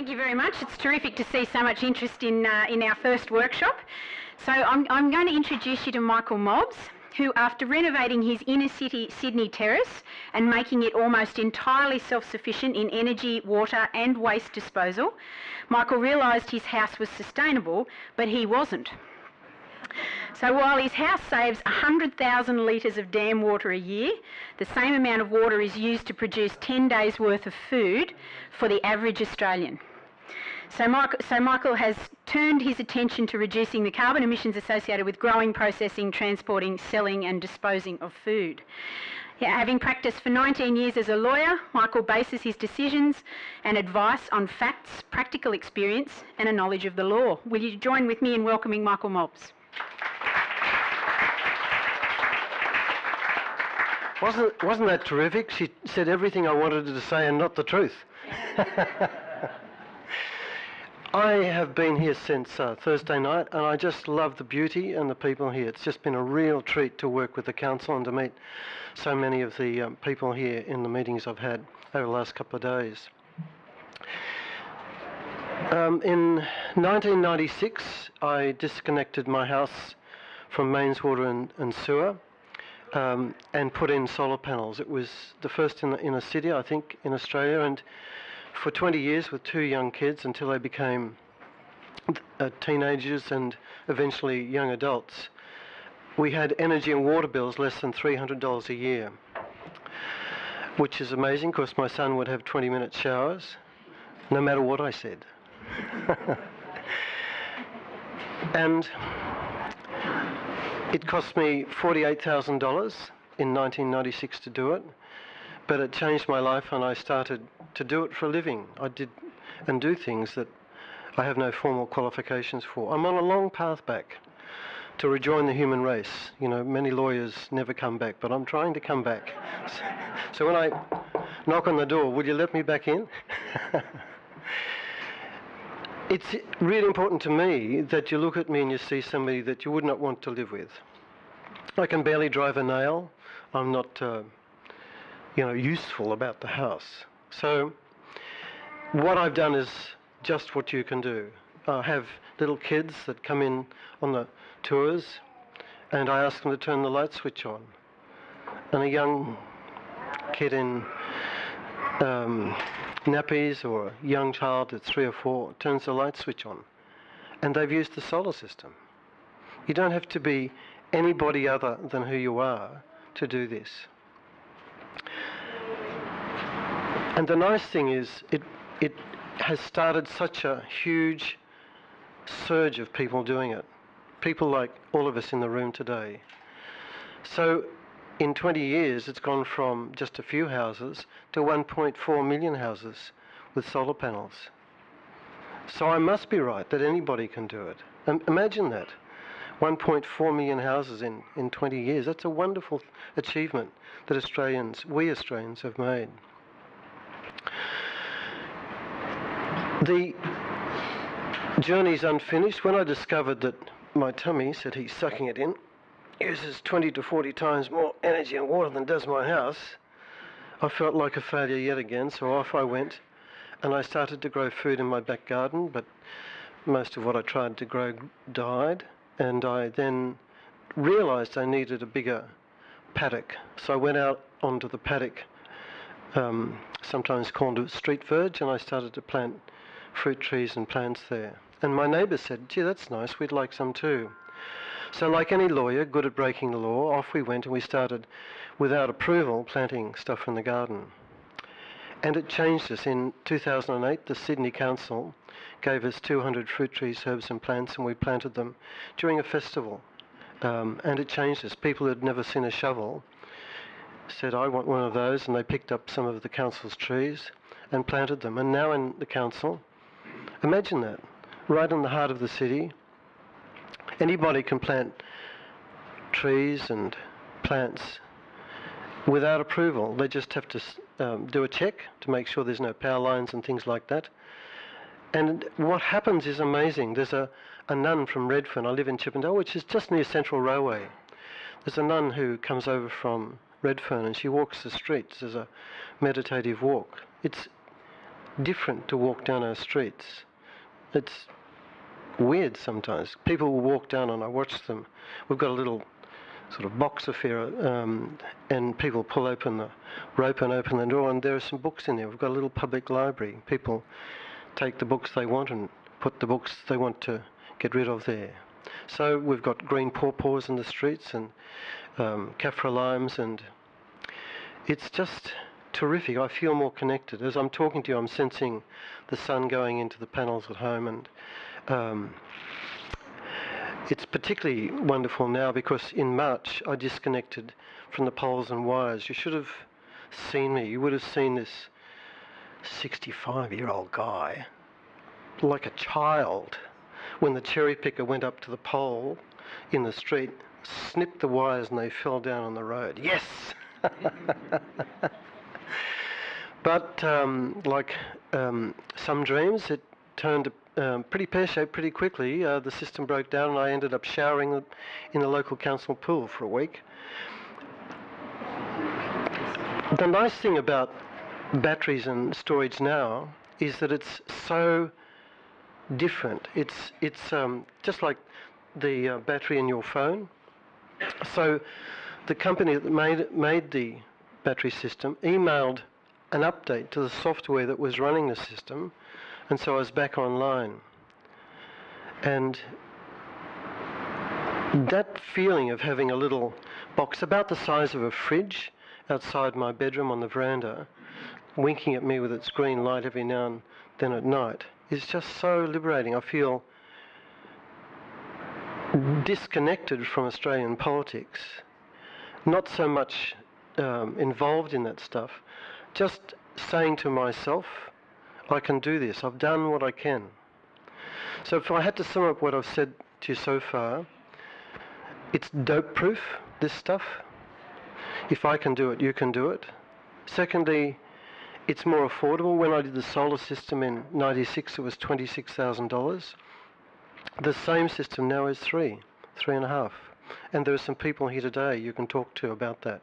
Thank you very much. It's terrific to see so much interest in our first workshop. So I'm going to introduce you to Michael Mobbs, who, after renovating his inner city Sydney terrace and making it almost entirely self-sufficient in energy, water and waste disposal, Michael realised his house was sustainable, but he wasn't. So while his house saves 100,000 litres of dam water a year, the same amount of water is used to produce 10 days' worth of food for the average Australian. So Michael has turned his attention to reducing the carbon emissions associated with growing, processing, transporting, selling and disposing of food. Yeah, having practiced for 19 years as a lawyer, Michael bases his decisions and advice on facts, practical experience and a knowledge of the law. Will you join with me in welcoming Michael Mobbs? Wasn't that terrific? She said everything I wanted her to say and not the truth. I have been here since Thursday night and I just love the beauty and the people here. It's just been a real treat to work with the council and to meet so many of the people here in the meetings I've had over the last couple of days. In 1996 I disconnected my house from mains water and sewer. And put in solar panels. It was the first in a city, I think, in Australia, and for 20 years with 2 young kids until they became teenagers and eventually young adults, we had energy and water bills less than $300 a year, which is amazing because my son would have 20-minute showers no matter what I said. And it cost me $48,000 in 1996 to do it, but it changed my life and I started to do it for a living. I did and do things that I have no formal qualifications for. I'm on a long path back to rejoin the human race. You know, many lawyers never come back, but I'm trying to come back. So when I knock on the door, will you let me back in? It's really important to me that you look at me and you see somebody that you would not want to live with. I can barely drive a nail. I'm not, useful about the house. So what I've done is just what you can do. I have little kids that come in on the tours and I ask them to turn the light switch on. And a young kid in nappies or a young child that's 3 or 4 turns the light switch on and they've used the solar system. You don't have to be anybody other than who you are to do this. And the nice thing is it has started such a huge surge of people doing it. People like all of us in the room today. So in 20 years, it's gone from just a few houses to 1.4 million houses with solar panels. So I must be right that anybody can do it. Imagine that. 1.4 million houses in 20 years. That's a wonderful achievement that we Australians have made. The journey's unfinished. When I discovered that my tummy, said he's sucking it in, uses 20 to 40 times more energy and water than does my house, I felt like a failure yet again, so off I went and I started to grow food in my back garden, but most of what I tried to grow died, and I then realised I needed a bigger paddock. So I went out onto the paddock, sometimes called a street verge, and I started to plant fruit trees and plants there. And my neighbour said, gee, that's nice, we'd like some too. So like any lawyer, good at breaking the law, off we went and we started, without approval, planting stuff in the garden. And it changed us. In 2008, the Sydney Council gave us 200 fruit trees, herbs and plants, and we planted them during a festival. And it changed us. People who had never seen a shovel said, I want one of those, and they picked up some of the council's trees and planted them. And now in the council, imagine that, right in the heart of the city, anybody can plant trees and plants without approval. They just have to do a check to make sure there's no power lines and things like that. And what happens is amazing. There's a nun from Redfern. I live in Chippendale, which is just near Central Railway. There's a nun who comes over from Redfern and she walks the streets as a meditative walk. It's different to walk down our streets. It's weird sometimes. People will walk down and I watch them. We've got a little sort of box affair, and people pull open the rope and open the door, and there are some books in there. We've got a little public library. People take the books they want and put the books they want to get rid of there. So we've got green pawpaws in the streets and kaffir limes, and it's just terrific. I feel more connected. As I'm talking to you, I'm sensing the sun going into the panels at home, and it's particularly wonderful now because in March I disconnected from the poles and wires. You should have seen me. You would have seen this 65-year-old guy like a child when the cherry picker went up to the pole in the street, snipped the wires and they fell down on the road. Yes! But like some dreams, it turned pretty pear-shaped pretty quickly. The system broke down and I ended up showering in the local council pool for a week. The nice thing about batteries and storage now is that it's so different. It's just like the battery in your phone. So the company that made the battery system emailed an update to the software that was running the system, and so I was back online. And that feeling of having a little box about the size of a fridge outside my bedroom on the veranda, winking at me with its green light every now and then at night, is just so liberating. I feel disconnected from Australian politics, not so much involved in that stuff, just saying to myself, I can do this, I've done what I can. So if I had to sum up what I've said to you so far, it's dope proof, this stuff. If I can do it, you can do it. Secondly, it's more affordable. When I did the solar system in '96, it was $26,000. The same system now is three and a half. And there are some people here today you can talk to about that.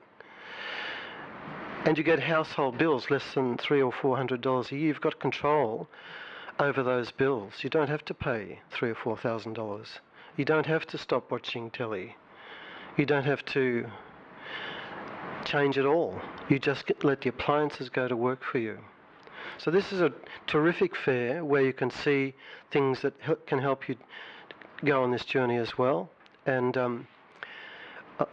And you get household bills less than $300 or $400 a year. You've got control over those bills. You don't have to pay $3,000 or $4,000. You don't have to stop watching telly. You don't have to change it all. You just let the appliances go to work for you. So this is a terrific fair where you can see things that can help you go on this journey as well. And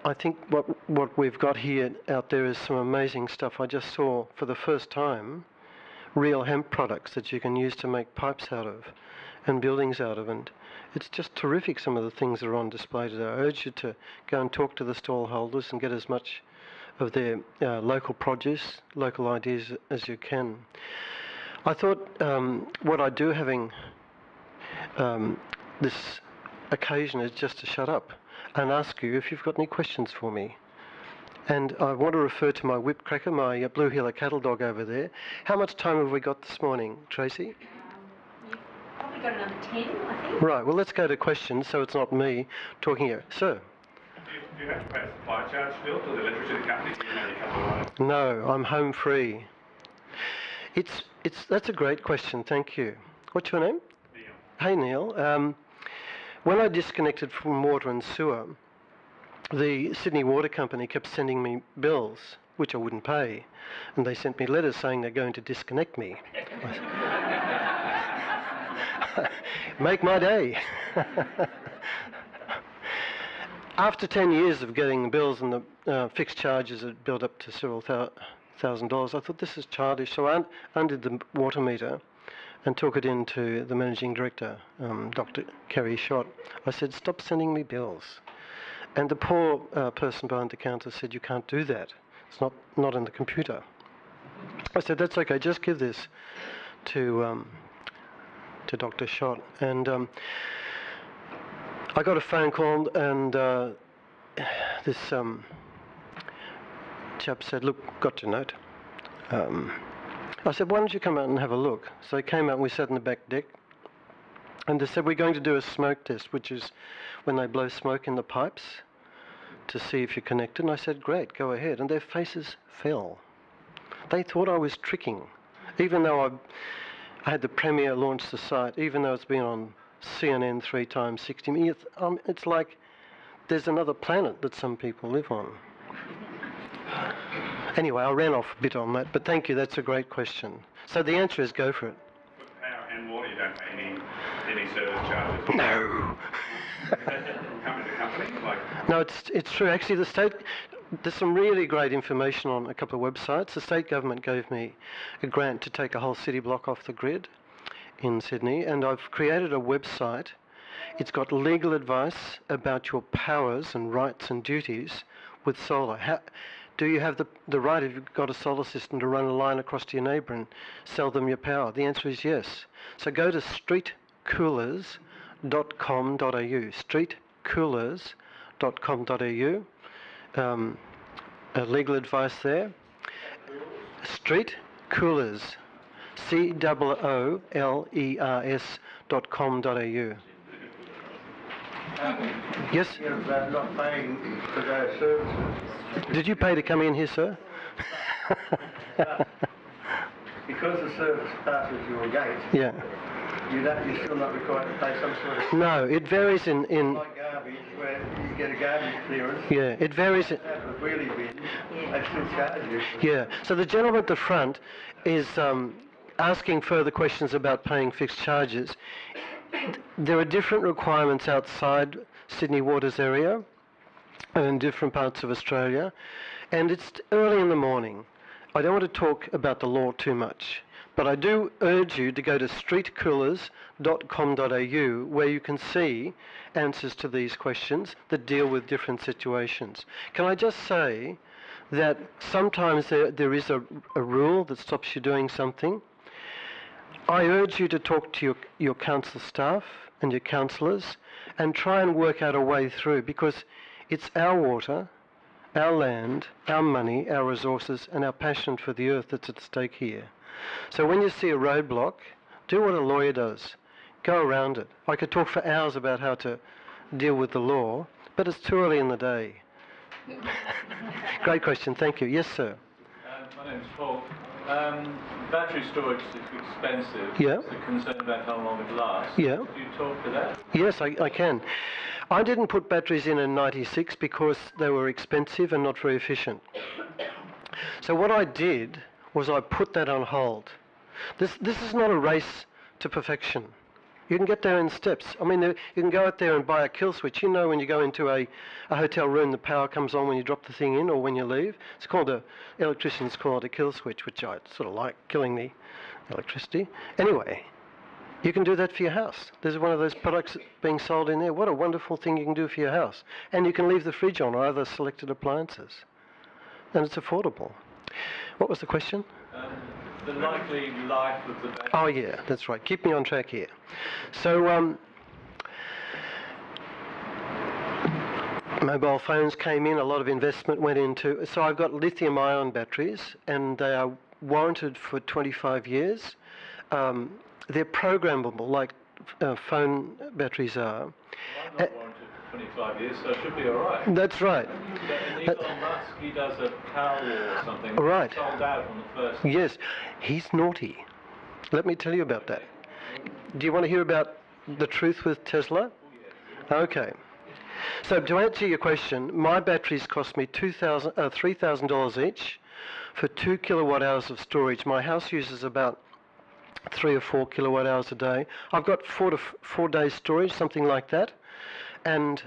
I think what we've got here out there is some amazing stuff. I just saw for the first time real hemp products that you can use to make pipes out of and buildings out of, and it's just terrific, some of the things that are on display today. I urge you to go and talk to the stall holders and get as much of their local produce, local ideas as you can. I thought what I do having this occasion is just to shut up and ask you if you've got any questions for me. And I want to refer to my whip cracker, my Blue Heeler cattle dog over there. How much time have we got this morning, Tracy? You've probably got another 10, I think. Right, well, let's go to questions so it's not me talking here. Sir? Do you have to pay a supply charge still to the electricity company? No, I'm home free. That's a great question, thank you. What's your name? Neil. Hey, Neil. When I disconnected from water and sewer, the Sydney Water Company kept sending me bills, which I wouldn't pay, and they sent me letters saying they're going to disconnect me. Make my day. After 10 years of getting the bills and the fixed charges that built up to several $1,000s, I thought this is childish, so I undid the water meter and took it into the managing director, Dr. Kerry Schott. I said, stop sending me bills. And the poor person behind the counter said, you can't do that. It's not in the computer. I said, that's okay, just give this to Dr. Schott. And I got a phone call, and this chap said, look, got your note. I said, why don't you come out and have a look? So they came out and we sat in the back deck. And they said, we're going to do a smoke test, which is when they blow smoke in the pipes to see if you're connected. And I said, great, go ahead. And their faces fell. They thought I was tricking, even though I had the Premier launch the site, even though it's been on CNN 3 times 60 minutes. It's like there's another planet that some people live on. Anyway, I ran off a bit on that, but thank you, that's a great question. So the answer is go for it. With power and water, you don't pay any service charges? No. From company to company? No, it's true. Actually, the state, there's some really great information on a couple of websites. The state government gave me a grant to take a whole city block off the grid in Sydney, and I've created a website. It's got legal advice about your powers and rights and duties with solar. Do you have the right, if you've got a solar system, to run a line across to your neighbour and sell them your power? The answer is yes. So go to streetcoolers.com.au, streetcoolers.com.au, legal advice there. Street Coolers, COOLERS.com.au. Yes? About not paying for those services. Did you pay to come in here, sir? Because the service passes your gate, Yeah. you're still not required to pay some sort of... No, it varies in Like garbage, where you get a garbage clearance. yeah, it varies. That was really big. They still charge you. Yeah. So the gentleman at the front is asking further questions about paying fixed charges. There are different requirements outside Sydney Waters area and in different parts of Australia, and it's early in the morning. I don't want to talk about the law too much, but I do urge you to go to streetcoolers.com.au, where you can see answers to these questions that deal with different situations. Can I just say that sometimes there is a rule that stops you doing something? I urge you to talk to your council staff and your councillors and try and work out a way through, because it's our water, our land, our money, our resources, and our passion for the earth that's at stake here. So when you see a roadblock, do what a lawyer does. Go around it. I could talk for hours about how to deal with the law, but it's too early in the day. Great question, thank you. Yes, sir. My name's Paul. Battery storage is expensive. Yeah. It's a concern about how long it lasts. Yeah. Do you talk to that? Yes, I can. I didn't put batteries in '96 because they were expensive and not very efficient. So what I did was I put that on hold. This is not a race to perfection. You can get there in steps. I mean, you can go out there and buy a kill switch. You know, when you go into a hotel room, the power comes on when you drop the thing in or when you leave. It's called electricians call it a kill switch, which I sort of like, killing the electricity. Anyway, you can do that for your house. There's one of those products being sold in there. What a wonderful thing you can do for your house. And you can leave the fridge on or other selected appliances. And it's affordable. What was the question? The likely life of the battery. Oh yeah, that's right. Keep me on track here. So mobile phones came in, a lot of investment went into. So I've got lithium-ion batteries, and they are warranted for 25 years. They're programmable, like phone batteries are. Well, I'm not warranted for 25 years, so it should be all right. That's right. But Elon Musk, he does a power war or something. Right. Sold out on the first. Yes, he's naughty. Let me tell you about that. Do you want to hear about the truth with Tesla? Okay. So to answer your question, my batteries cost me $3,000 each for 2 kilowatt hours of storage. My house uses about 3 or 4 kilowatt hours a day. I've got 4 days storage, something like that. And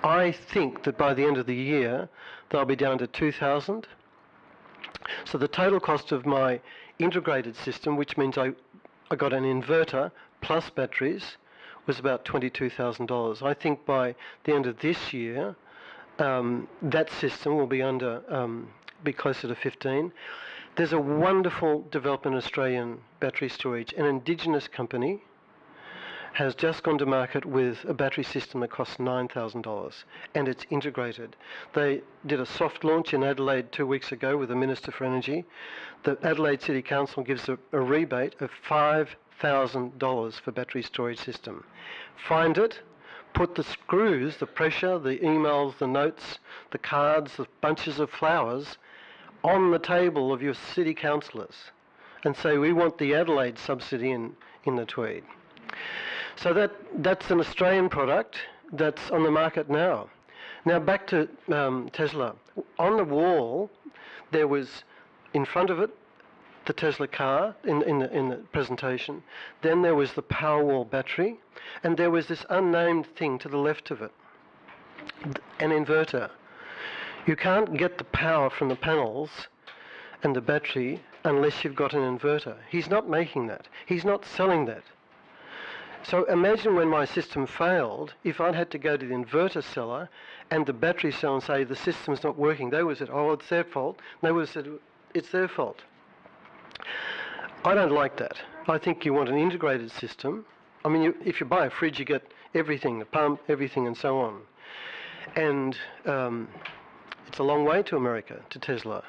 I think that by the end of the year, they'll be down to 2,000. So the total cost of my integrated system, which means I got an inverter plus batteries, was about $22,000. I think by the end of this year, that system will be be closer to 15. There's a wonderful development in Australian battery storage. An Indigenous company has just gone to market with a battery system that costs $9,000, and it's integrated. They did a soft launch in Adelaide 2 weeks ago with the Minister for Energy. The Adelaide City Council gives a rebate of $5,000 for battery storage system. Find it, put the screws, the pressure, the emails, the notes, the cards, the bunches of flowers on the table of your city councillors, and say we want the Adelaide subsidy in the Tweed. So that's an Australian product that's on the market now. Now back to Tesla. On the wall, there was in front of it the Tesla car in the presentation. Then there was the Powerwall battery, and there was this unnamed thing to the left of it, an inverter. You can't get the power from the panels and the battery unless you've got an inverter. He's not making that. He's not selling that. So imagine when my system failed, if I'd had to go to the inverter seller and the battery seller and say the system's not working, they would have said, oh, it's their fault. They would have said, it's their fault. I don't like that. I think you want an integrated system. I mean, if you buy a fridge, you get everything, the pump, everything, and so on. And it's a long way to America, to Tesla.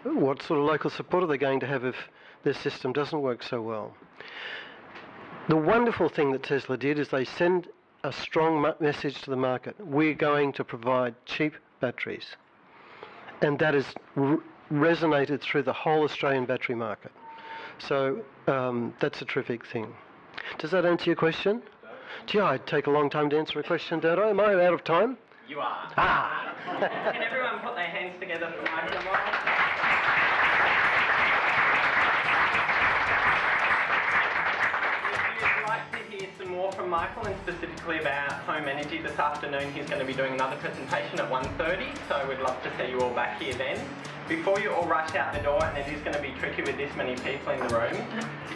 What sort of local support are they going to have if their system doesn't work so well? The wonderful thing that Tesla did is they send a strong message to the market. We're going to provide cheap batteries. And that has resonated through the whole Australian battery market. So that's a terrific thing. Does that answer your question? Gee, I'd take a long time to answer a question, don't I? Am I out of time? You are. Ah! Can everyone put their hands together for Michael? If you'd like to hear some more from Michael, and specifically about home energy this afternoon, he's going to be doing another presentation at 1:30, so we'd love to see you all back here then. Before you all rush out the door, and it is going to be tricky with this many people in the room,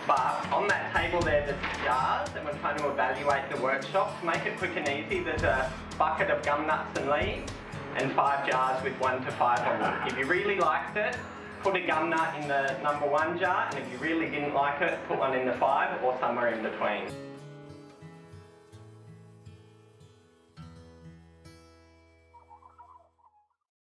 but on that table there, there's jars, and we're trying to evaluate the workshop. To make it quick and easy, there's a bucket of gum nuts and leaves, and 5 jars with 1 to 5 on them. If you really liked it, put a gum nut in the number 1 jar, and if you really didn't like it, put one in the 5 or somewhere in between.